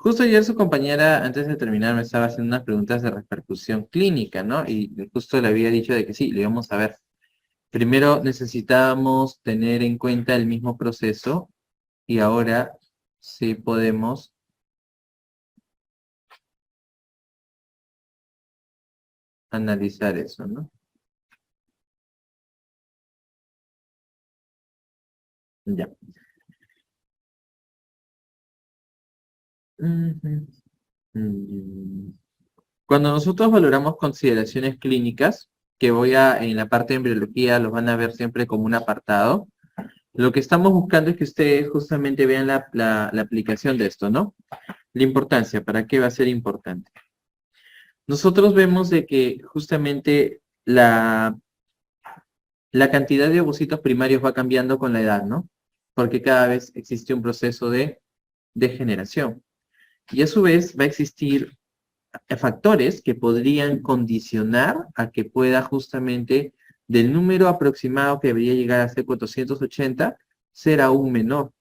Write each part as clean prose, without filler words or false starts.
Justo ayer su compañera, antes de terminar, me estaba haciendo unas preguntas de repercusión clínica, ¿no? Y justo le había dicho de que sí, lo íbamos a ver. Primero necesitábamos tener en cuenta el mismo proceso y ahora sí podemos analizar eso, ¿no? Ya. Ujú. Mm. Cuando nosotros valoramos consideraciones clínicas, que en la parte de embriología los van a ver siempre como un apartado, lo que estamos buscando es que ustedes justamente vean la aplicación de esto, ¿no? La importancia, ¿para qué va a ser importante? Nosotros vemos de que justamente la cantidad de ovocitos primarios va cambiando con la edad, ¿no? Porque cada vez existe un proceso de degeneración. Y a su vez va a existir factores que podrían condicionar a que pueda justamente del número aproximado que debería llegar a ser 480 ser aún menor,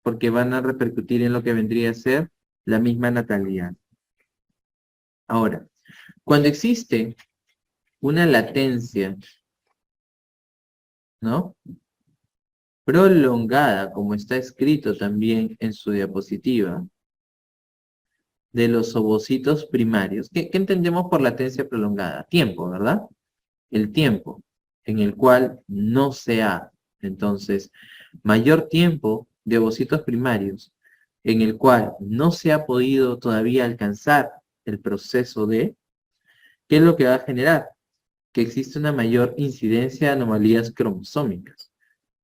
porque van a repercutir en lo que vendría a ser la misma natalidad. Ahora, cuando existe una latencia, ¿no? Prolongada, como está escrito también en su diapositiva, de los ovocitos primarios. ¿Qué entendemos por latencia prolongada? Tiempo, ¿verdad? El tiempo en el cual no se ha, entonces, mayor tiempo de ovocitos primarios en el cual no se ha podido todavía alcanzar el proceso de, ¿qué es lo que va a generar? Que existe una mayor incidencia de anomalías cromosómicas.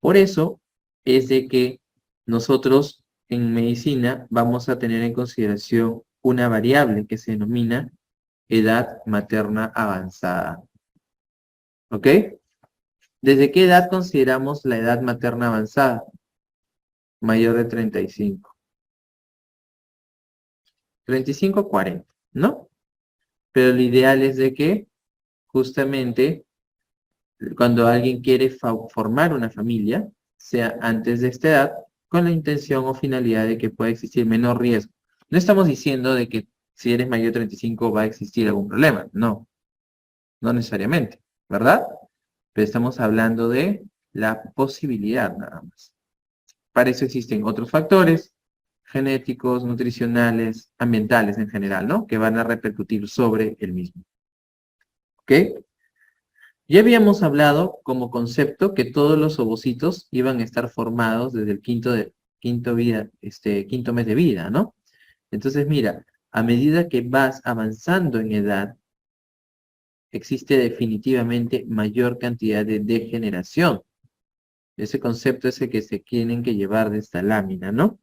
Por eso es de que nosotros en medicina vamos a tener en consideración una variable que se denomina edad materna avanzada. ¿Ok? ¿Desde qué edad consideramos la edad materna avanzada? Mayor de 35. 35 a 40, ¿no? Pero lo ideal es de que justamente cuando alguien quiere formar una familia, sea antes de esta edad, con la intención o finalidad de que pueda existir menor riesgo. No estamos diciendo de que si eres mayor de 35 va a existir algún problema, no, no necesariamente, ¿verdad? Pero estamos hablando de la posibilidad nada más. Para eso existen otros factores genéticos, nutricionales, ambientales en general, ¿no? Que van a repercutir sobre el mismo. ¿Ok? Ya habíamos hablado como concepto que todos los ovocitos iban a estar formados desde el quinto mes de vida, ¿no? Entonces, mira, a medida que vas avanzando en edad, existe definitivamente mayor cantidad de degeneración. Ese concepto es el que se tienen que llevar de esta lámina, ¿no?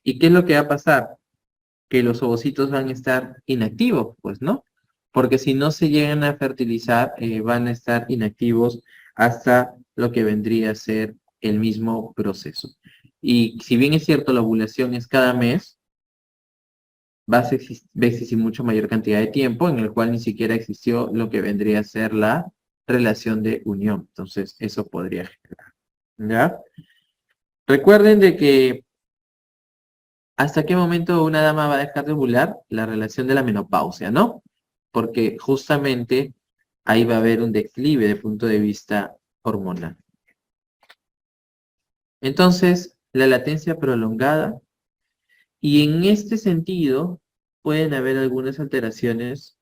¿Y qué es lo que va a pasar? Que los ovocitos van a estar inactivos, pues, ¿no? Porque si no se llegan a fertilizar, van a estar inactivos hasta lo que vendría a ser el mismo proceso. Y si bien es cierto, la ovulación es cada mes, va a existir mucho mayor cantidad de tiempo en el cual ni siquiera existió lo que vendría a ser la relación de unión. Entonces, eso podría generar. ¿Ya? Recuerden de que ¿hasta qué momento una dama va a dejar de ovular? La relación de la menopausia, ¿no? Porque justamente ahí va a haber un declive de punto de vista hormonal. Entonces, la latencia prolongada, y en este sentido pueden haber algunas alteraciones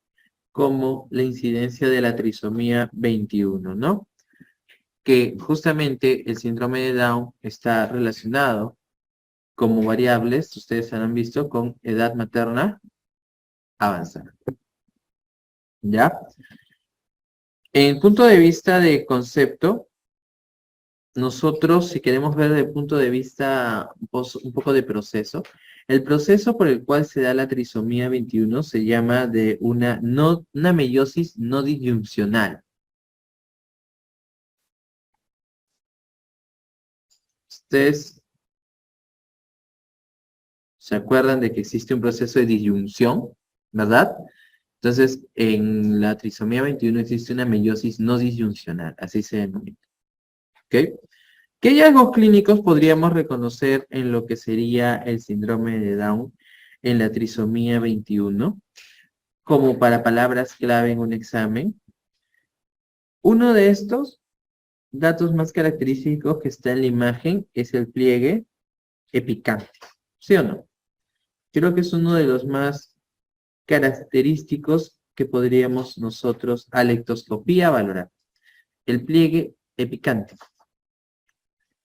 como la incidencia de la trisomía 21, ¿no? Que justamente el síndrome de Down está relacionado como variables, ustedes han visto, con edad materna avanzada. ¿Ya? En punto de vista de concepto, nosotros, si queremos ver desde el punto de vista un poco de proceso, el proceso por el cual se da la trisomía 21 se llama de una meiosis no disyuncional. Ustedes se acuerdan de que existe un proceso de disyunción, ¿verdad? Entonces, en la trisomía 21 existe una meiosis no disyuncional, así se denomina. ¿Ok? ¿Qué hallazgos clínicos podríamos reconocer en lo que sería el síndrome de Down? en la trisomía 21, como para palabras clave en un examen. Uno de estos datos más característicos que está en la imagen es el pliegue epicante, ¿sí o no? Creo que es uno de los más característicos que podríamos nosotros a lectoscopía valorar. El pliegue epicante.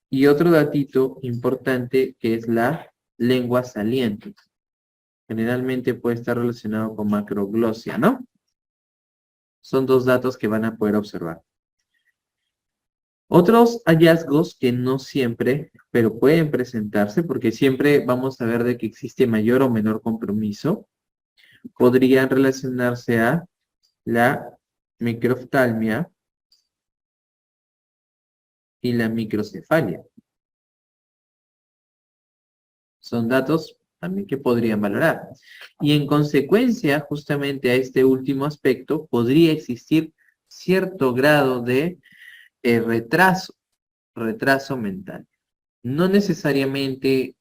Y otro datito importante que es la lengua saliente. Generalmente puede estar relacionado con macroglosia, ¿no? Son dos datos que van a poder observar. Otros hallazgos que no siempre, pero pueden presentarse, porque siempre vamos a ver de que existe mayor o menor compromiso, podrían relacionarse a la microftalmia y la microcefalia. Son datos también que podrían valorar. Y en consecuencia, justamente a este último aspecto, podría existir cierto grado de retraso mental. No necesariamente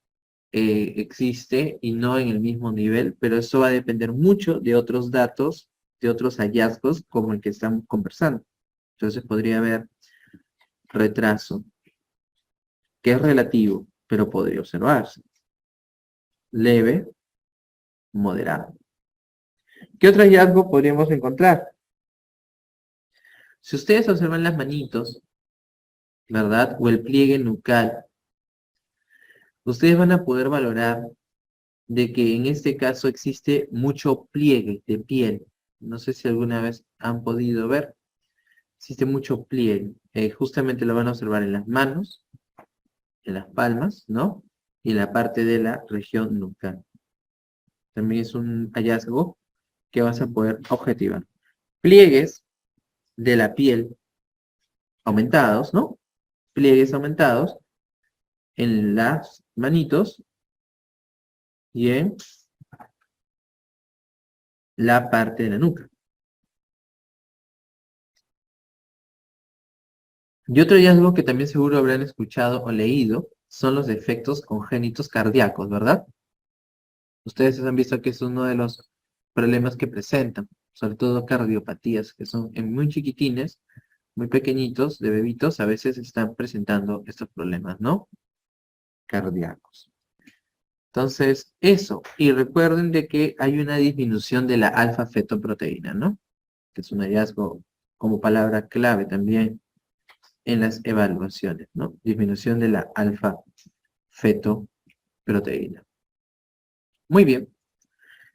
existe y no en el mismo nivel, pero eso va a depender mucho de otros datos, de otros hallazgos como el que estamos conversando. Entonces podría haber retraso, que es relativo, pero podría observarse. Leve, moderado. ¿Qué otro hallazgo podríamos encontrar? Si ustedes observan las manitos, ¿verdad? O el pliegue nucal, ustedes van a poder valorar de que en este caso existe mucho pliegue de piel. No sé si alguna vez han podido ver. Existe mucho pliegue. Justamente lo van a observar en las manos, en las palmas, ¿no? Y en la parte de la región nucal. También es un hallazgo que vas a poder objetivar. Pliegues de la piel aumentados, ¿no? Pliegues aumentados en las manitos y en la parte de la nuca. Y otro hallazgo que también seguro habrán escuchado o leído son los defectos congénitos cardíacos, ¿verdad? Ustedes han visto que es uno de los problemas que presentan, sobre todo cardiopatías, que son en muy chiquitines, muy pequeñitos, de bebitos, a veces están presentando estos problemas, ¿no? Cardíacos. Entonces, eso. Y recuerden de que hay una disminución de la alfa-fetoproteína, ¿no? Que es un hallazgo como palabra clave también en las evaluaciones, ¿no? Disminución de la alfa-fetoproteína. Muy bien.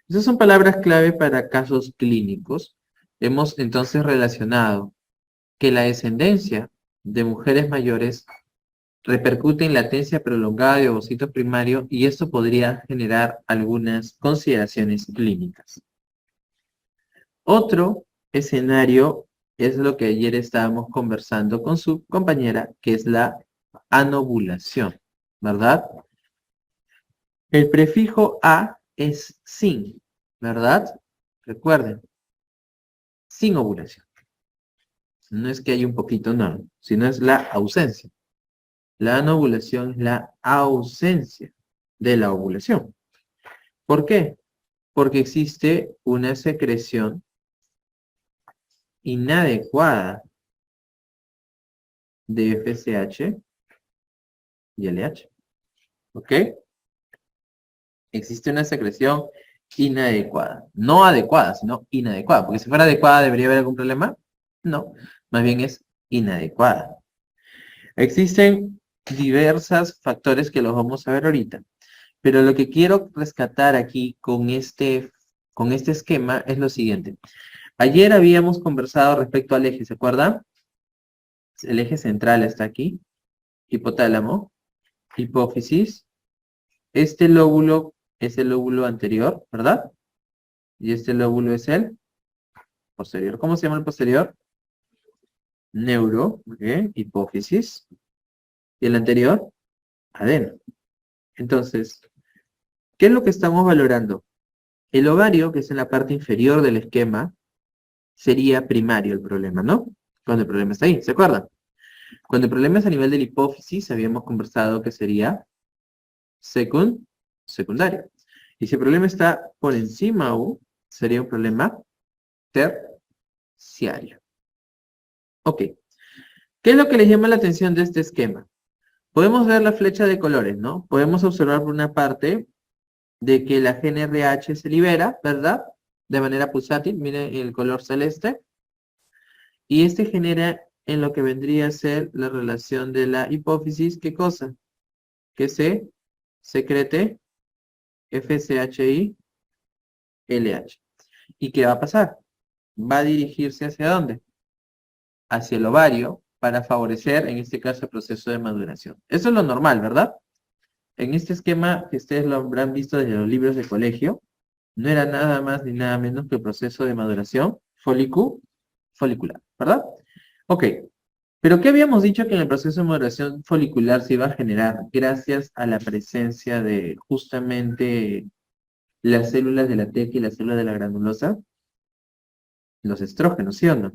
Esas son palabras clave para casos clínicos. Hemos entonces relacionado que la descendencia de mujeres mayores repercute en latencia prolongada de ovocitos primarios y esto podría generar algunas consideraciones clínicas. Otro escenario es lo que ayer estábamos conversando con su compañera, que es la anovulación, ¿verdad? El prefijo a es sin, ¿verdad? Recuerden, sin ovulación. No es que haya un poquito, no, sino es la ausencia. La anovulación es la ausencia de la ovulación. ¿Por qué? Porque existe una secreción inadecuada de FSH y LH. ¿Ok? Existe una secreción inadecuada. No adecuada, sino inadecuada. Porque si fuera adecuada, ¿debería haber algún problema? No. Más bien es inadecuada. Existen diversos factores que los vamos a ver ahorita. Pero lo que quiero rescatar aquí con este esquema es lo siguiente. Ayer habíamos conversado respecto al eje, ¿se acuerdan? El eje central está aquí. Hipotálamo, hipófisis. Este lóbulo es el lóbulo anterior, ¿verdad? Y este lóbulo es el posterior. ¿Cómo se llama el posterior? Neuro, ¿ok? Hipófisis. Y el anterior, adeno. Entonces, ¿qué es lo que estamos valorando? El ovario, que es en la parte inferior del esquema, sería primario el problema, ¿no? Cuando el problema está ahí, ¿se acuerdan? Cuando el problema es a nivel de la hipófisis, habíamos conversado que sería secundario. Y si el problema está por encima U, sería un problema terciario. Ok. ¿Qué es lo que les llama la atención de este esquema? Podemos ver la flecha de colores, ¿no? Podemos observar por una parte de que la GNRH se libera, ¿verdad? De manera pulsátil, miren el color celeste. Y este genera en lo que vendría a ser la relación de la hipófisis, ¿qué cosa? Que se secrete FSHI LH. ¿Y qué va a pasar? Va a dirigirse ¿hacia dónde? Hacia el ovario para favorecer, en este caso, el proceso de maduración. Eso es lo normal, ¿verdad? En este esquema, que ustedes lo habrán visto desde los libros de colegio, no era nada más ni nada menos que el proceso de maduración folicular, ¿verdad? Ok, pero ¿qué habíamos dicho que en el proceso de maduración folicular se iba a generar gracias a la presencia de justamente las células de la teca y las células de la granulosa? Los estrógenos, ¿sí o no?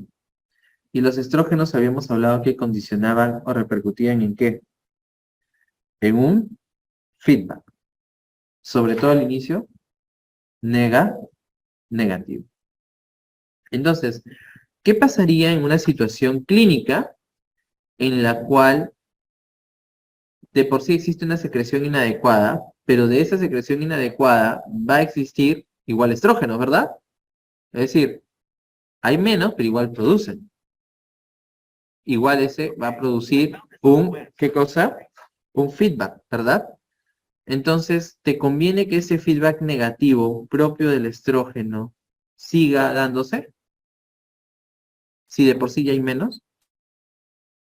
Y los estrógenos habíamos hablado que condicionaban o repercutían ¿en qué? En un feedback. Sobre todo al inicio, negativo. Entonces, ¿qué pasaría en una situación clínica en la cual de por sí existe una secreción inadecuada, pero de esa secreción inadecuada va a existir igual estrógenos, ¿verdad? Es decir, hay menos, pero igual producen. Igual ese va a producir ¿qué cosa? Un feedback, ¿verdad? Entonces, ¿te conviene que ese feedback negativo propio del estrógeno siga dándose? Si de por sí ya hay menos.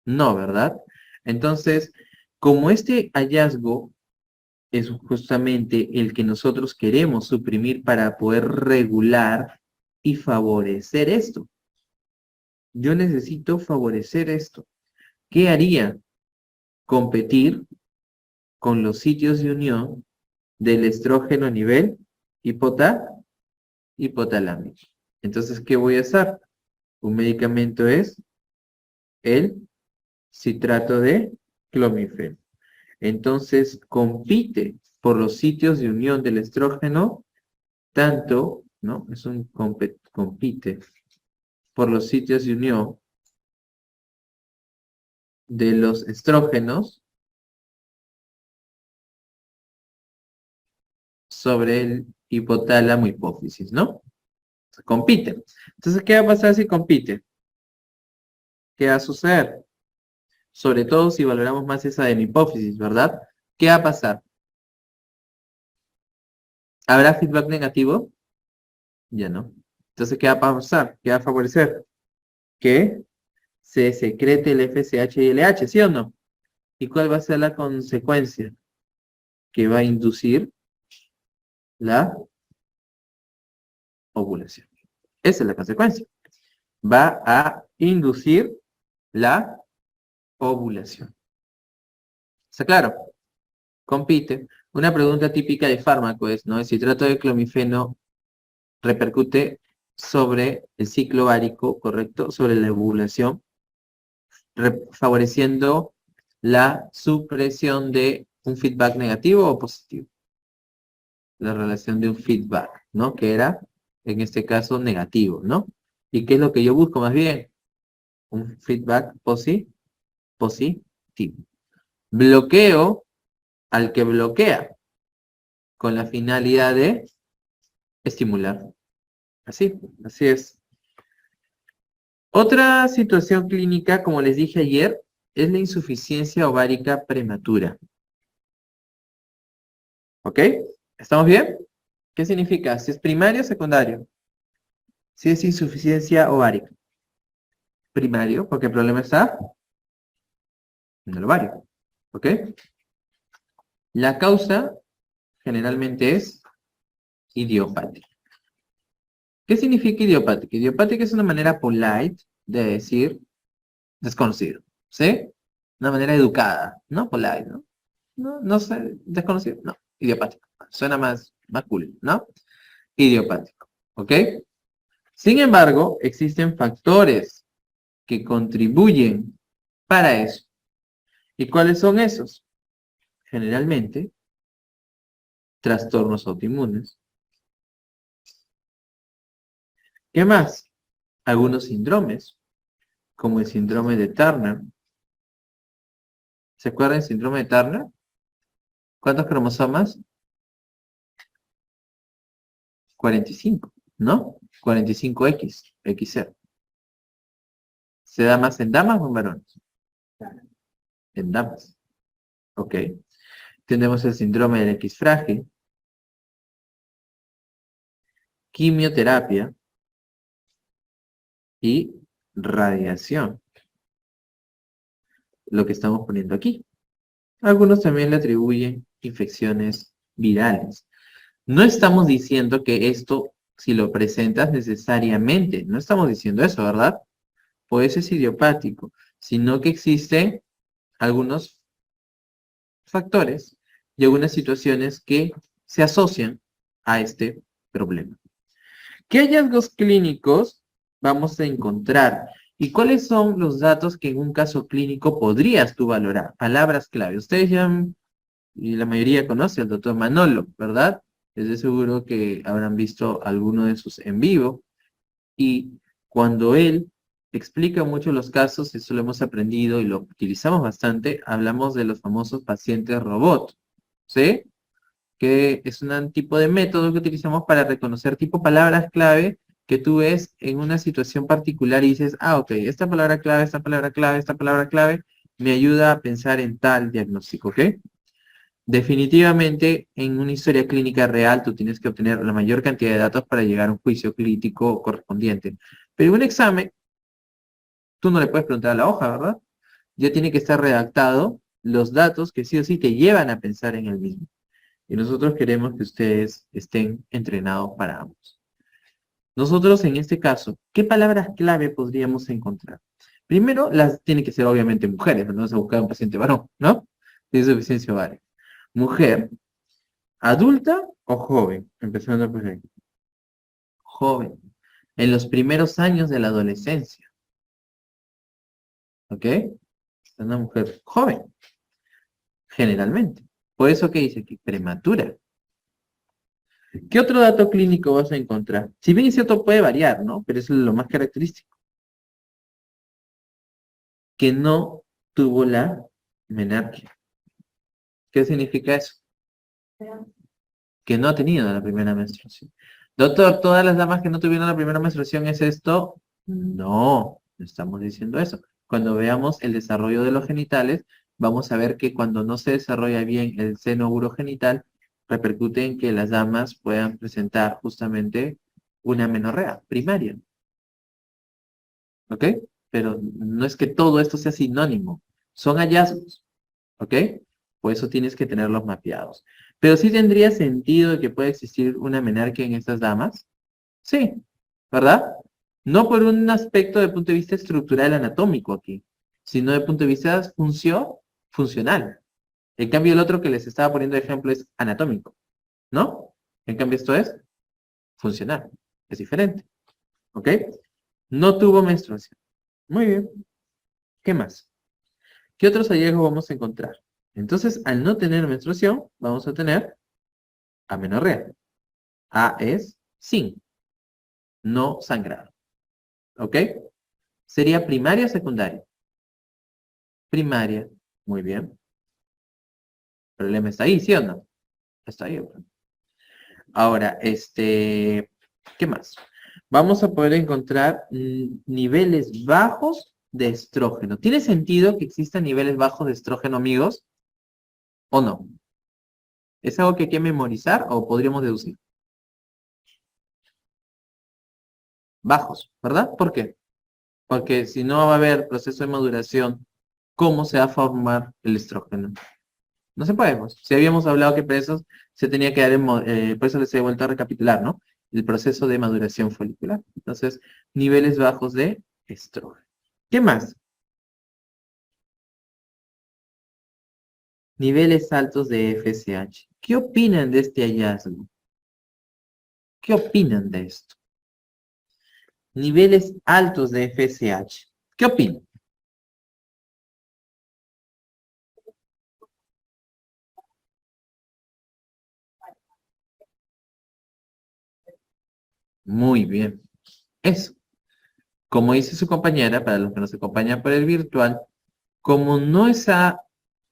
No, ¿verdad? Entonces, como este hallazgo es justamente el que nosotros queremos suprimir para poder regular y favorecer esto. Yo necesito favorecer esto. ¿Qué haría? Competir con los sitios de unión del estrógeno a nivel hipotalámico. Entonces, ¿qué voy a hacer? Un medicamento es el citrato de clomifeno. Entonces, compite por los sitios de unión del estrógeno, tanto, ¿no? Es un compite por los sitios de unión de los estrógenos sobre el hipotálamo hipófisis, ¿no? Compiten. Entonces, ¿qué va a pasar si compite? ¿Qué va a suceder? Sobre todo si valoramos más esa de mi hipófisis, ¿verdad? ¿Qué va a pasar? ¿Habrá feedback negativo? Ya no. Entonces, ¿qué va a pasar? ¿Qué va a favorecer? Que se secrete el FSH y el LH, ¿sí o no? ¿Y cuál va a ser la consecuencia? Que va a inducir la ovulación. Esa es la consecuencia. Va a inducir la ovulación. ¿Está claro? Compite. Una pregunta típica de fármaco es, ¿no? El citrato de clomifeno repercute sobre el ciclo ovárico, ¿correcto? Sobre la ovulación, favoreciendo la supresión de un feedback negativo o positivo. La relación de un feedback, ¿no? Que era, en este caso, negativo, ¿no? ¿Y qué es lo que yo busco más bien? Un feedback positivo. Bloqueo al que bloquea con la finalidad de estimular. Así es. Otra situación clínica, como les dije ayer, es la insuficiencia ovárica prematura. ¿Ok? ¿Estamos bien? ¿Qué significa? Si es primario o secundario. Si es insuficiencia ovárica. Primario, porque el problema está en el ovario. ¿Ok? La causa generalmente es idiopática. ¿Qué significa idiopática? Idiopática es una manera polite de decir desconocido. ¿Sí? Una manera educada, ¿no? Polite, ¿no? No sé, desconocido, no. Idiopático. Suena más cool, ¿no? Idiopático. ¿Ok? Sin embargo, existen factores que contribuyen para eso. ¿Y cuáles son esos? Generalmente trastornos autoinmunes. ¿Qué más? Algunos síndromes, como el síndrome de Turner. ¿Se acuerdan del síndrome de Turner? ¿Cuántos cromosomas? 45, ¿no? 45X, XZ. ¿Se da más en damas o en varones? En damas. Ok. Tenemos el síndrome del X frágil, quimioterapia y radiación. Lo que estamos poniendo aquí. Algunos también le atribuyen infecciones virales. No estamos diciendo que esto, si lo presentas necesariamente, no estamos diciendo eso, ¿verdad? Pues es idiopático, sino que existen algunos factores y algunas situaciones que se asocian a este problema. ¿Qué hallazgos clínicos vamos a encontrar? ¿Y cuáles son los datos que en un caso clínico podrías tú valorar? Palabras clave. Ustedes ya, y la mayoría conoce al doctor Manolo, ¿verdad? Es de seguro que habrán visto alguno de sus en vivo. Y cuando él explica mucho los casos, eso lo hemos aprendido y lo utilizamos bastante, hablamos de los famosos pacientes robot, ¿sí? Que es un tipo de método que utilizamos para reconocer tipo palabras clave que tú ves en una situación particular y dices, ah, ok, esta palabra clave, esta palabra clave, esta palabra clave me ayuda a pensar en tal diagnóstico, ¿ok? Definitivamente, en una historia clínica real, tú tienes que obtener la mayor cantidad de datos para llegar a un juicio clínico correspondiente. Pero en un examen, tú no le puedes preguntar a la hoja, ¿verdad? Ya tiene que estar redactado los datos que sí o sí te llevan a pensar en el mismo. Y nosotros queremos que ustedes estén entrenados para ambos. Nosotros, en este caso, ¿qué palabras clave podríamos encontrar? Primero, las tienen que ser obviamente mujeres, no vamos a buscar un paciente varón, ¿no? Tiene suficiencia ovaria. Mujer, adulta o joven, empezando por ahí. Joven, en los primeros años de la adolescencia, ¿ok? Una mujer joven, generalmente. Por eso que dice que prematura. ¿Qué otro dato clínico vas a encontrar? Si bien es cierto, puede variar, ¿no? Pero eso es lo más característico. Que no tuvo la menarquia. ¿Qué significa eso? Que no ha tenido la primera menstruación. Doctor, ¿todas las damas que no tuvieron la primera menstruación es esto? No, no estamos diciendo eso. Cuando veamos el desarrollo de los genitales, vamos a ver que cuando no se desarrolla bien el seno urogenital, repercute en que las damas puedan presentar justamente una menorrea primaria. ¿Ok? Pero no es que todo esto sea sinónimo. Son hallazgos. ¿Ok? Por eso tienes que tenerlos mapeados. Pero sí tendría sentido de que pueda existir una menarquia en estas damas. Sí, ¿verdad? No por un aspecto de punto de vista estructural anatómico aquí, sino de punto de vista funcional. En cambio, el otro que les estaba poniendo de ejemplo es anatómico, ¿no? En cambio, esto es funcional. Es diferente. ¿Ok? No tuvo menstruación. Muy bien. ¿Qué más? ¿Qué otros hallazgos vamos a encontrar? Entonces, al no tener menstruación, vamos a tener amenorrea. A es sin, no sangrado. ¿Ok? Sería primaria o secundaria. Primaria. Muy bien. El problema está ahí, ¿sí o no? Está ahí. ¿Ok? Ahora, ¿qué más? Vamos a poder encontrar niveles bajos de estrógeno. ¿Tiene sentido que existan niveles bajos de estrógeno, amigos? ¿O no? ¿Es algo que hay que memorizar o podríamos deducir? Bajos, ¿verdad? ¿Por qué? Porque si no va a haber proceso de maduración, ¿cómo se va a formar el estrógeno? No se puede, pues. Si habíamos hablado que por eso se tenía que dar, por eso les he vuelto a recapitular, ¿no? El proceso de maduración folicular. Entonces, niveles bajos de estrógeno. ¿Qué más? Niveles altos de FSH. ¿Qué opinan de este hallazgo? ¿Qué opinan de esto? Niveles altos de FSH. ¿Qué opinan? Muy bien. Eso. Como dice su compañera, para los que nos acompañan por el virtual, como no está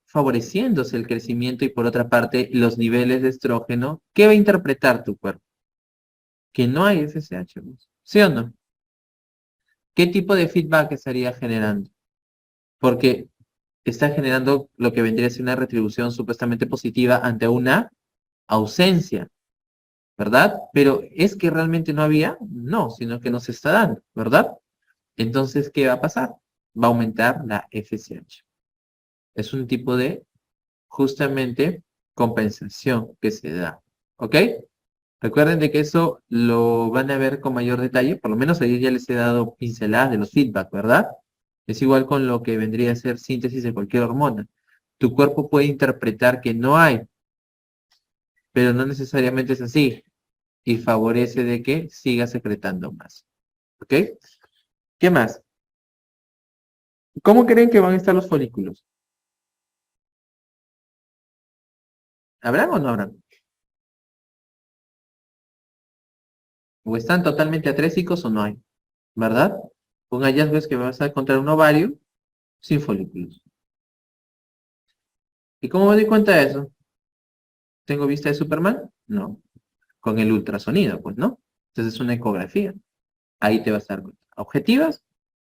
favoreciéndose el crecimiento y por otra parte los niveles de estrógeno, ¿qué va a interpretar tu cuerpo? Que no hay FSH, pues. ¿Sí o no? ¿Qué tipo de feedback estaría generando? Porque está generando lo que vendría a ser una retribución supuestamente positiva ante una ausencia, ¿verdad? Pero ¿es que realmente no había? No, sino que nos está dando, ¿verdad? Entonces, ¿qué va a pasar? Va a aumentar la FSH. Es un tipo de, justamente, compensación que se da, ¿ok? Recuerden de que eso lo van a ver con mayor detalle, por lo menos ahí ya les he dado pinceladas de los feedback, ¿verdad? Es igual con lo que vendría a ser síntesis de cualquier hormona. Tu cuerpo puede interpretar que no hay, pero no necesariamente es así, y favorece de que siga secretando más, ¿ok? ¿Qué más? ¿Cómo creen que van a estar los folículos? ¿Habrán o no habrán? ¿O están totalmente atrésicos o no hay? ¿Verdad? Un hallazgo es que vas a encontrar un ovario sin folículos. ¿Y cómo me doy cuenta de eso? ¿Tengo vista de Superman? No. Con el ultrasonido, pues, ¿no? Entonces es una ecografía. Ahí te vas a dar cuenta. Objetivas,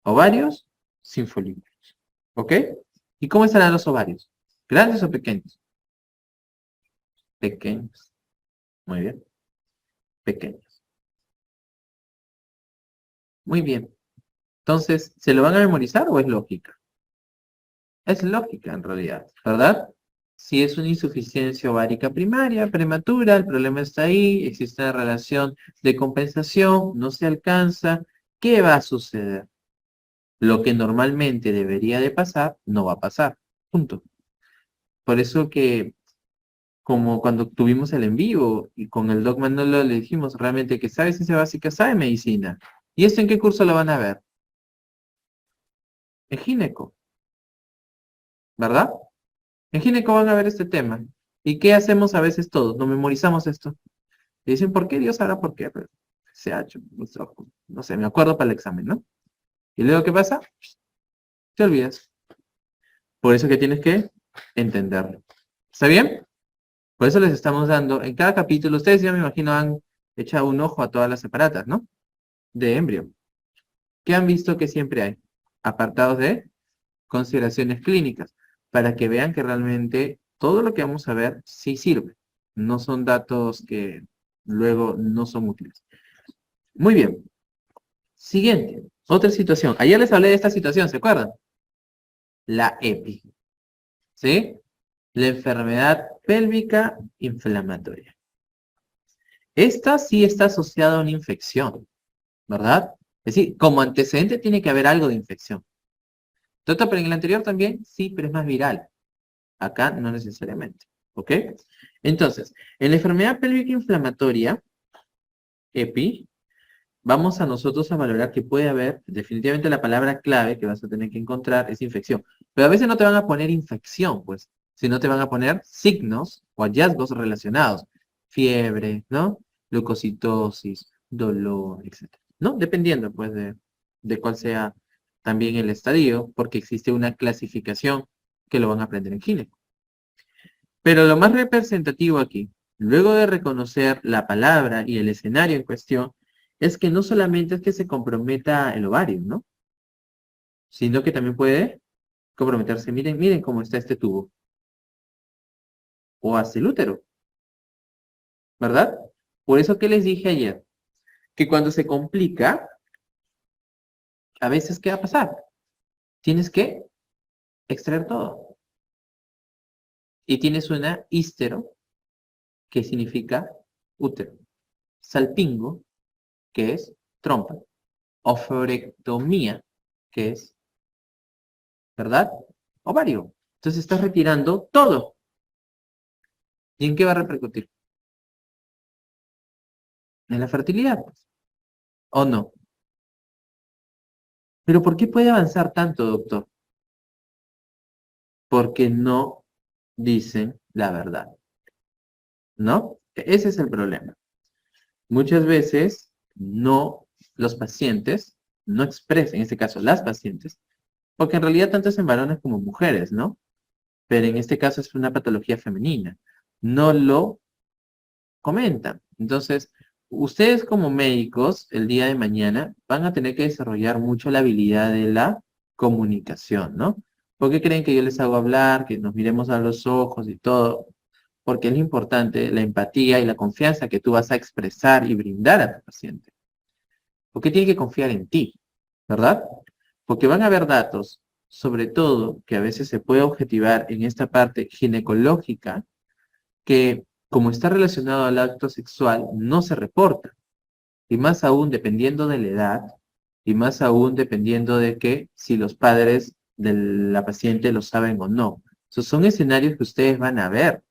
ovarios, sin folículos. ¿Ok? ¿Y cómo estarán los ovarios? ¿Grandes o pequeños? Pequeños. Muy bien. Pequeños. Muy bien. Entonces, ¿se lo van a memorizar o es lógica? Es lógica en realidad, ¿verdad? Si es una insuficiencia ovárica primaria, prematura, el problema está ahí, existe una relación de compensación, no se alcanza, ¿qué va a suceder? Lo que normalmente debería de pasar, no va a pasar. Punto. Por eso que, como cuando tuvimos el en vivo y con el Doc Manolo le dijimos realmente que sabe ciencia básica, sabe medicina. ¿Y esto en qué curso lo van a ver? En gineco, ¿verdad? En gineco van a ver este tema. ¿Y qué hacemos a veces todos? No memorizamos esto. Y dicen, ¿por qué? Dios sabrá por qué. Pero se ha hecho. No sé, me acuerdo para el examen, ¿no? Y luego, ¿qué pasa? Te olvidas. Por eso que tienes que entenderlo. ¿Está bien? Por eso les estamos dando, en cada capítulo, ustedes ya me imagino han echado un ojo a todas las separatas, ¿no? De embrio. ¿Qué han visto que siempre hay? Apartados de consideraciones clínicas, para que vean que realmente todo lo que vamos a ver sí sirve. No son datos que luego no son útiles. Muy bien. Siguiente. Otra situación. Ayer les hablé de esta situación, ¿se acuerdan? La EPI. ¿Sí? La enfermedad pélvica inflamatoria. Esta sí está asociada a una infección, ¿verdad? Es decir, como antecedente tiene que haber algo de infección. Pero en el anterior también, sí, pero es más viral. Acá no necesariamente. ¿Ok? Entonces, en la enfermedad pélvica inflamatoria, EPI, vamos a nosotros a valorar que puede haber, definitivamente la palabra clave que vas a tener que encontrar es infección. Pero a veces no te van a poner infección, pues, sino te van a poner signos o hallazgos relacionados. Fiebre, ¿no? Leucocitosis, dolor, etcétera. ¿No? Dependiendo, pues, de cuál sea también el estadio, porque existe una clasificación que lo van a aprender en gineco. Pero lo más representativo aquí, luego de reconocer la palabra y el escenario en cuestión, es que no solamente es que se comprometa el ovario, ¿no? Sino que también puede comprometerse. Miren, miren cómo está este tubo. O hasta el útero, ¿verdad? Por eso que les dije ayer, que cuando se complica, a veces, ¿qué va a pasar? Tienes que extraer todo. Y tienes una histero, que significa útero. Salpingo, que es trompa. Oforectomía, que es, ¿verdad? Ovario. Entonces estás retirando todo. ¿Y en qué va a repercutir? En la fertilidad, pues. ¿O no? Pero ¿por qué puede avanzar tanto, doctor? Porque no dicen la verdad, ¿no? Ese es el problema. Muchas veces no los pacientes, no expresen, en este caso las pacientes, porque en realidad tanto es en varones como en mujeres, ¿no? Pero en este caso es una patología femenina. No lo comentan. Entonces, ustedes como médicos, el día de mañana, van a tener que desarrollar mucho la habilidad de la comunicación, ¿no? ¿Por qué creen que yo les hago hablar, que nos miremos a los ojos y todo? Porque es importante la empatía y la confianza que tú vas a expresar y brindar a tu paciente. Porque tiene que confiar en ti, ¿verdad? Porque van a haber datos, sobre todo, que a veces se puede objetivar en esta parte ginecológica, que como está relacionado al acto sexual, no se reporta. Y más aún dependiendo de la edad, y más aún dependiendo de que si los padres de la paciente lo saben o no. Esos son escenarios que ustedes van a ver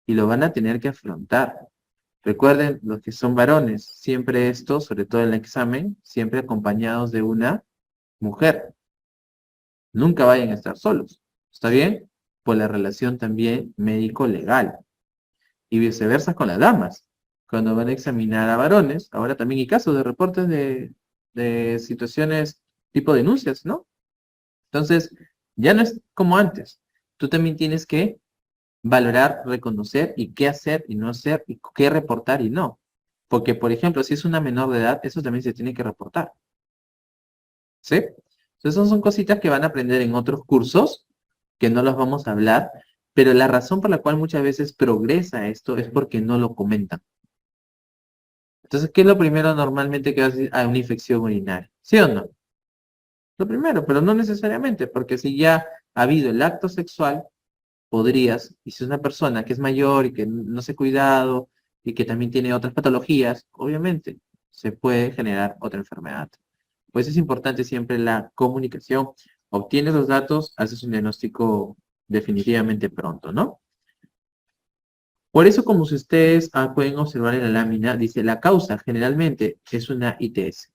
y lo van a tener que afrontar. Recuerden, los que son varones, siempre esto, sobre todo en el examen, siempre acompañados de una mujer. Nunca vayan a estar solos. ¿Está bien? Por la relación también médico-legal. Y viceversa con las damas. Cuando van a examinar a varones, ahora también hay casos de reportes de situaciones tipo denuncias, ¿no? Entonces, ya no es como antes. Tú también tienes que valorar, reconocer y qué hacer y no hacer y qué reportar y no. Porque, por ejemplo, si es una menor de edad, eso también se tiene que reportar. ¿Sí? Entonces, son cositas que van a aprender en otros cursos, que no los vamos a hablar, pero la razón por la cual muchas veces progresa esto es porque no lo comentan. Entonces, ¿qué es lo primero normalmente que va a decir? Ah, una infección urinaria. ¿Sí o no? Lo primero, pero no necesariamente, porque si ya ha habido el acto sexual, podrías, y si es una persona que es mayor y que no se ha cuidado y que también tiene otras patologías, obviamente se puede generar otra enfermedad. Pues es importante siempre la comunicación. Obtienes los datos, haces un diagnóstico definitivamente pronto, ¿no? Por eso, como si ustedes pueden observar en la lámina, dice la causa generalmente es una ITS.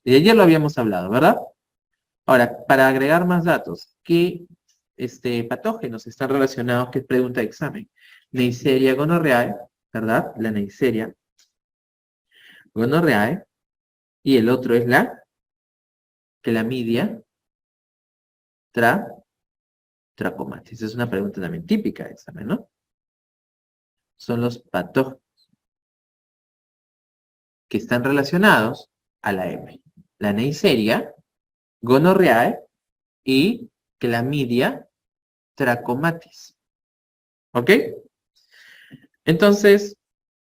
Y ayer lo habíamos hablado, ¿verdad? Ahora, para agregar más datos, ¿qué patógenos están relacionados? ¿Qué pregunta de examen? Neisseria gonorrhoeae, ¿verdad? La Neisseria gonorrhoeae. Y el otro es la clamidia trachomatis. Es una pregunta también típica de examen, ¿no? Son los patógenos que están relacionados a la M. La Neisseria gonorrhoeae y clamidia trachomatis. ¿Ok? Entonces,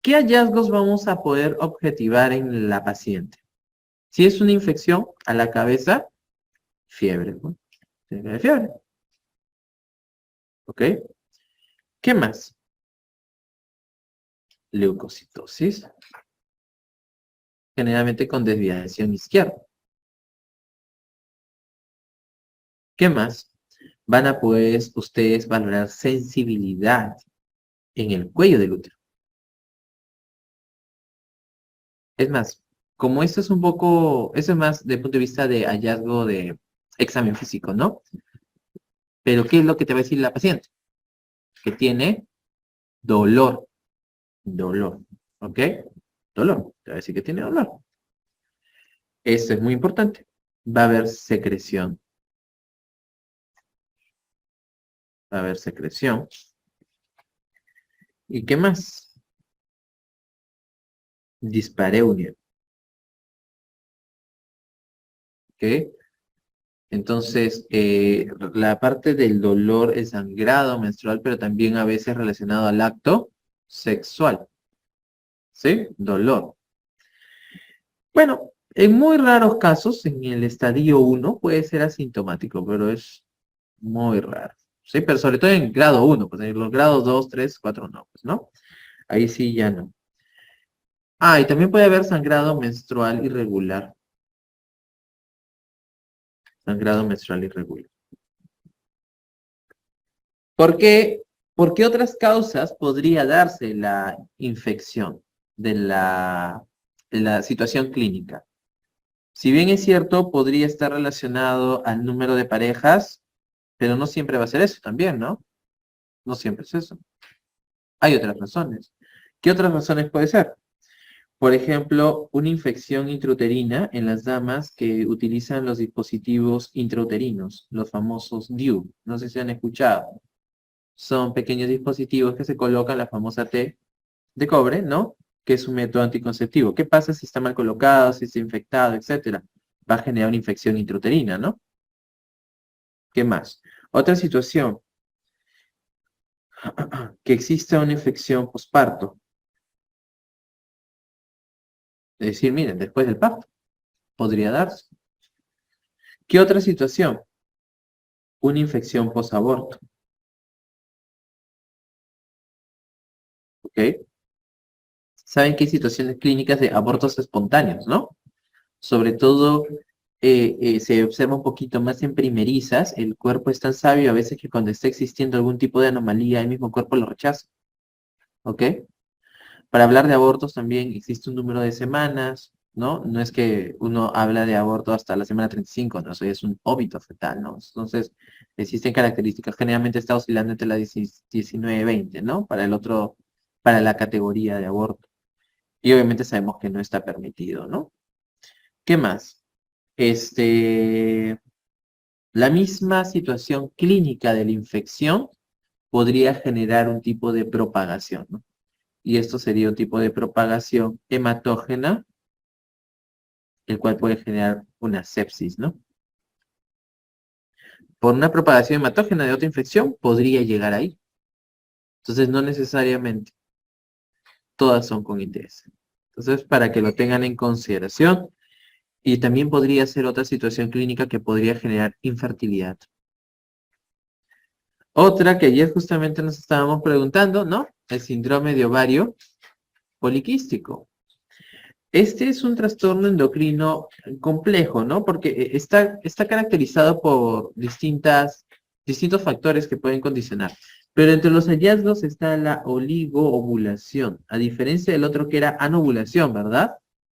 ¿qué hallazgos vamos a poder objetivar en la paciente? Si es una infección a la cabeza, fiebre, ¿no? Tiene que haber fiebre. ¿Ok? ¿Qué más? Leucocitosis, generalmente con desviación izquierda. ¿Qué más? Van a poder ustedes valorar sensibilidad en el cuello del útero. Es más, como esto es un poco, eso es más desde el punto de vista de hallazgo de examen físico, ¿no? Pero ¿qué es lo que te va a decir la paciente? Que tiene dolor, dolor, ¿ok? Dolor, te va a decir que tiene dolor. Eso es muy importante. Va a haber secreción, va a haber secreción. ¿Y qué más? Dispareunia, ¿ok? Entonces, la parte del dolor es sangrado menstrual, pero también a veces relacionado al acto sexual, ¿sí? Dolor. Bueno, en muy raros casos, en el estadio 1 puede ser asintomático, pero es muy raro, ¿sí? Pero sobre todo en grado 1, pues en los grados 2, 3, 4 no, pues, ¿no? Ahí sí ya no. Ah, y también puede haber sangrado menstrual irregular. Sangrado menstrual irregular. ¿Por qué? ¿Por qué otras causas podría darse la infección de la situación clínica? Si bien es cierto, podría estar relacionado al número de parejas, pero no siempre va a ser eso también, ¿no? No siempre es eso. Hay otras razones. ¿Qué otras razones puede ser? Por ejemplo, una infección intrauterina en las damas que utilizan los dispositivos intrauterinos, los famosos DIU. No sé si han escuchado. Son pequeños dispositivos que se colocan la famosa T de cobre, ¿no? Que es un método anticonceptivo. ¿Qué pasa si está mal colocado, si está infectado, etcétera? Va a generar una infección intrauterina, ¿no? ¿Qué más? Otra situación, que exista una infección posparto. Es decir, miren, después del parto, podría darse. ¿Qué otra situación? Una infección posaborto, ¿ok? Saben que hay situaciones clínicas de abortos espontáneos, ¿no? Sobre todo se observa un poquito más en primerizas, el cuerpo es tan sabio a veces que cuando está existiendo algún tipo de anomalía, el mismo cuerpo lo rechaza, ¿ok? Para hablar de abortos también existe un número de semanas, ¿no? No es que uno habla de aborto hasta la semana 35, ¿no? Eso ya es un óbito fetal, ¿no? Entonces, existen características, generalmente está oscilando entre la 19 y 20, ¿no? Para el otro, para la categoría de aborto. Y obviamente sabemos que no está permitido, ¿no? ¿Qué más? La misma situación clínica de la infección podría generar un tipo de propagación, ¿no? Y esto sería un tipo de propagación hematógena, el cual puede generar una sepsis, ¿no? Por una propagación hematógena de otra infección podría llegar ahí. Entonces, no necesariamente todas son con ITS. Entonces, para que lo tengan en consideración, y también podría ser otra situación clínica que podría generar infertilidad. Otra que ayer justamente nos estábamos preguntando, ¿no? El síndrome de ovario poliquístico. Este es un trastorno endocrino complejo, ¿no? Porque está caracterizado por distintos factores que pueden condicionar. Pero entre los hallazgos está la oligoovulación, a diferencia del otro que era anovulación, ¿verdad?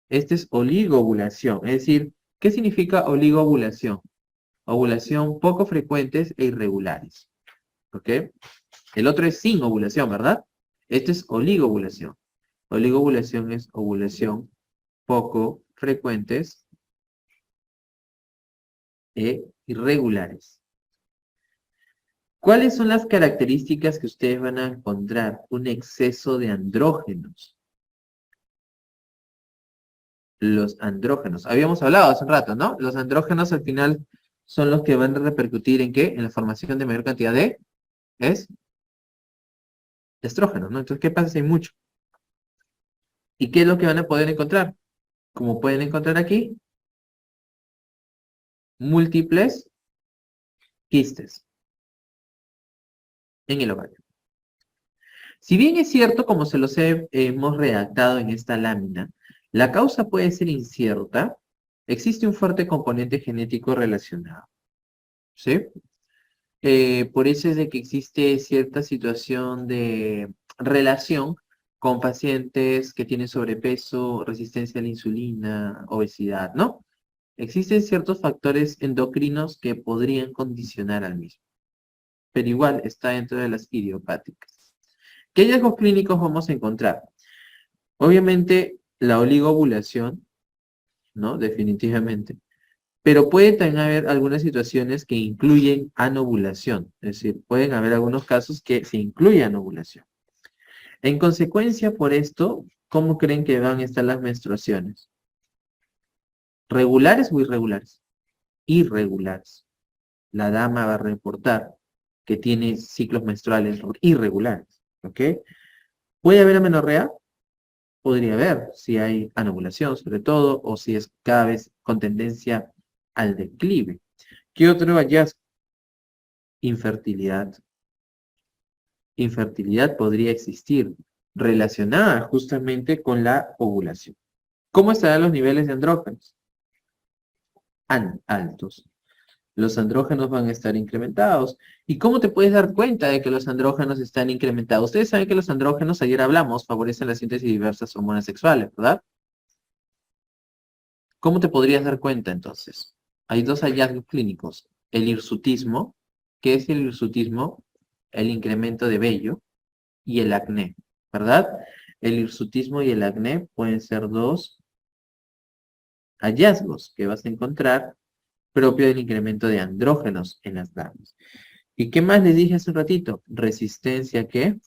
Este es oligoovulación, es decir, ¿qué significa oligoovulación? Ovulación poco frecuentes e irregulares, ¿ok? El otro es sin ovulación, ¿verdad? Este es oligoovulación. Oligoovulación es ovulación poco frecuentes e irregulares. ¿Cuáles son las características que ustedes van a encontrar? Un exceso de andrógenos. Los andrógenos. Habíamos hablado hace un rato, ¿no? Los andrógenos al final son los que van a repercutir en qué? En la formación de mayor cantidad de estrógenos, ¿no? Entonces, ¿qué pasa si hay mucho? ¿Y qué es lo que van a poder encontrar? Como pueden encontrar aquí, múltiples quistes en el ovario. Si bien es cierto, como se los hemos redactado en esta lámina, la causa puede ser incierta, existe un fuerte componente genético relacionado, ¿sí? Por eso es de que existe cierta situación de relación con pacientes que tienen sobrepeso, resistencia a la insulina, obesidad, ¿no? Existen ciertos factores endocrinos que podrían condicionar al mismo, pero igual está dentro de las idiopáticas. ¿Qué hallazgos clínicos vamos a encontrar? Obviamente la oligoovulación, ¿no? Definitivamente. Pero puede también haber algunas situaciones que incluyen anovulación. Es decir, pueden haber algunos casos que se incluye anovulación. En consecuencia, por esto, ¿cómo creen que van a estar las menstruaciones? ¿Regulares o irregulares? Irregulares. La dama va a reportar que tiene ciclos menstruales irregulares. ¿Ok? ¿Puede haber amenorrea? Podría haber, si hay anovulación sobre todo, o si es cada vez con tendencia al declive. ¿Qué otro hallazgo? Infertilidad. Infertilidad podría existir relacionada justamente con la ovulación. ¿Cómo estarán los niveles de andrógenos? Altos. Los andrógenos van a estar incrementados. ¿Y cómo te puedes dar cuenta de que los andrógenos están incrementados? Ustedes saben que los andrógenos, ayer hablamos, favorecen la síntesis de diversas hormonas sexuales, ¿verdad? ¿Cómo te podrías dar cuenta entonces? Hay dos hallazgos clínicos. El hirsutismo, ¿qué es el hirsutismo? El incremento de vello y el acné, ¿verdad? el hirsutismo y el acné pueden ser dos hallazgos que vas a encontrar propio del incremento de andrógenos en las damas. ¿Y qué más les dije hace un ratito? Resistencia, ¿qué?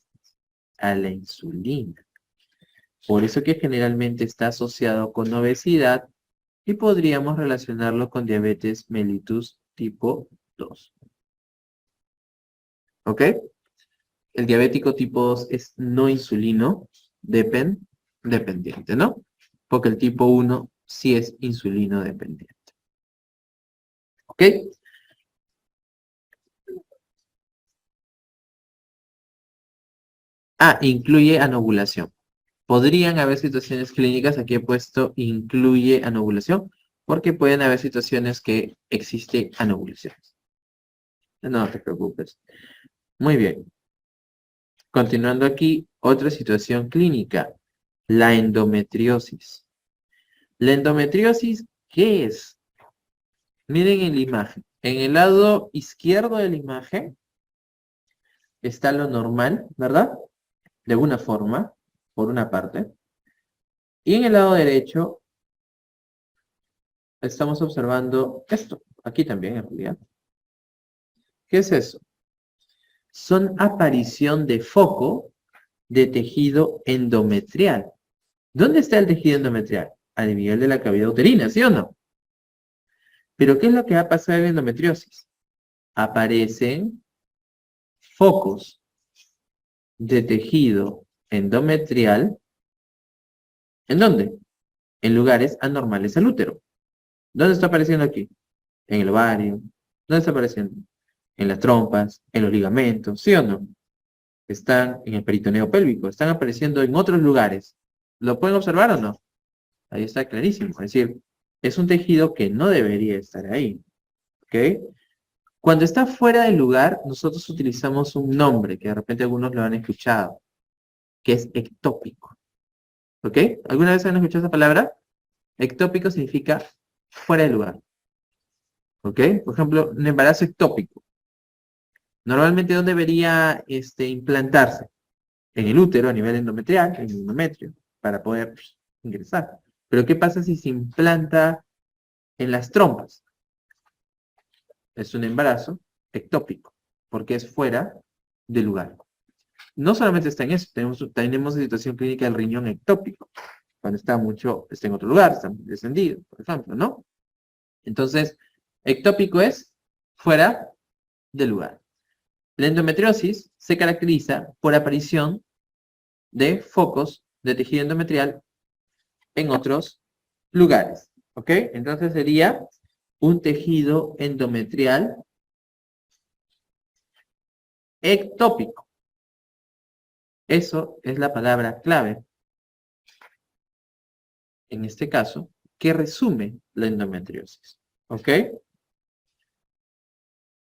A la insulina. Por eso que generalmente está asociado con obesidad y podríamos relacionarlo con diabetes mellitus tipo 2. ¿Ok? El diabético tipo 2 es no insulino dependiente, ¿no? Porque el tipo 1 sí es insulino dependiente. ¿Ok? Ah, incluye anovulación. Podrían haber situaciones clínicas, aquí he puesto incluye anovulación, porque pueden haber situaciones que existe anovulación. No te preocupes. Muy bien. Continuando aquí, otra situación clínica, la endometriosis. La endometriosis, ¿qué es? Miren en la imagen. En el lado izquierdo de la imagen está lo normal, ¿verdad? De alguna forma, por una parte. Y en el lado derecho estamos observando esto. Aquí también, en realidad. ¿Qué es eso? Son aparición de foco de tejido endometrial. ¿Dónde está el tejido endometrial? A nivel de la cavidad uterina, ¿sí o no? Pero ¿qué es lo que va a pasar en endometriosis? Aparecen focos de tejido endometrial. ¿En dónde? En lugares anormales al útero. ¿Dónde está apareciendo aquí? En el ovario. ¿Dónde está apareciendo? En las trompas, en los ligamentos, ¿sí o no? Están en el peritoneo pélvico, están apareciendo en otros lugares. ¿Lo pueden observar o no? Ahí está clarísimo. Es decir, es un tejido que no debería estar ahí. ¿Ok? Cuando está fuera del lugar, nosotros utilizamos un nombre que de repente algunos lo han escuchado, que es ectópico. ¿Ok? ¿Alguna vez han escuchado esa palabra? Ectópico significa fuera de lugar. ¿Ok? Por ejemplo, un embarazo ectópico. Normalmente, ¿dónde debería implantarse? En el útero, a nivel endometrial, en el endometrio, para poder ingresar. Pero ¿qué pasa si se implanta en las trompas? Es un embarazo ectópico, porque es fuera de lugar. No solamente está en eso, tenemos la situación clínica del riñón ectópico, cuando está en otro lugar, está descendido, por ejemplo, ¿no? Entonces, ectópico es fuera de lugar. La endometriosis se caracteriza por aparición de focos de tejido endometrial en otros lugares, ¿ok? Entonces sería un tejido endometrial ectópico. Eso es la palabra clave, en este caso, que resume la endometriosis, ¿ok?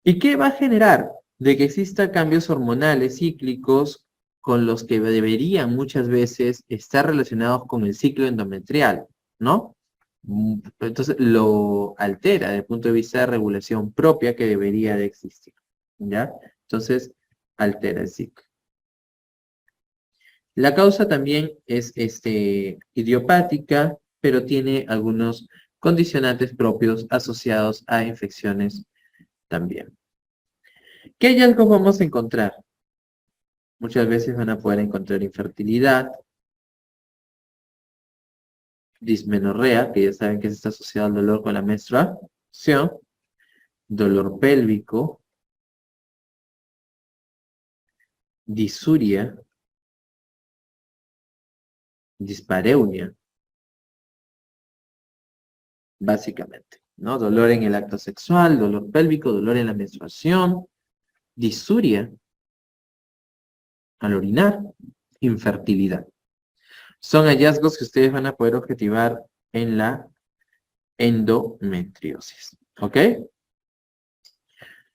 ¿Y qué va a generar? De que existan cambios hormonales cíclicos con los que deberían muchas veces estar relacionados con el ciclo endometrial, ¿no? Entonces lo altera desde el punto de vista de regulación propia que debería de existir, ¿ya? Entonces altera el ciclo. La causa también es idiopática, pero tiene algunos condicionantes propios asociados a infecciones también. ¿Qué hallazgos vamos a encontrar? Muchas veces van a poder encontrar infertilidad, dismenorrea, que ya saben que está asociado al dolor con la menstruación, dolor pélvico, disuria, dispareunia, básicamente, ¿no? Dolor en el acto sexual, dolor pélvico, dolor en la menstruación, disuria al orinar, infertilidad. Son hallazgos que ustedes van a poder objetivar en la endometriosis, ¿ok?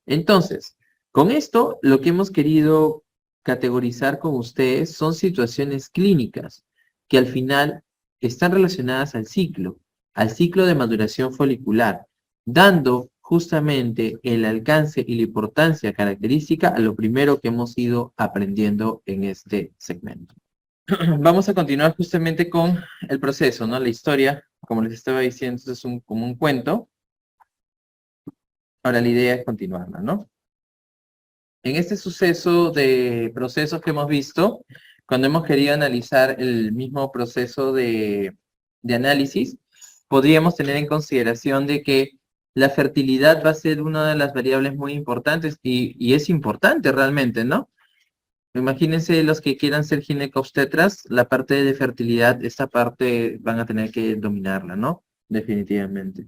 Entonces, con esto, lo que hemos querido categorizar con ustedes son situaciones clínicas que al final están relacionadas al ciclo de maduración folicular, dando justamente el alcance y la importancia característica a lo primero que hemos ido aprendiendo en este segmento. Vamos a continuar justamente con el proceso, ¿no? La historia, como les estaba diciendo, es como un cuento. Ahora la idea es continuarla, ¿no? En este suceso de procesos que hemos visto, cuando hemos querido analizar el mismo proceso de análisis, podríamos tener en consideración de que la fertilidad va a ser una de las variables muy importantes y es importante realmente, ¿no? Imagínense los que quieran ser ginecobstetras, la parte de fertilidad, esta parte van a tener que dominarla, ¿no? Definitivamente.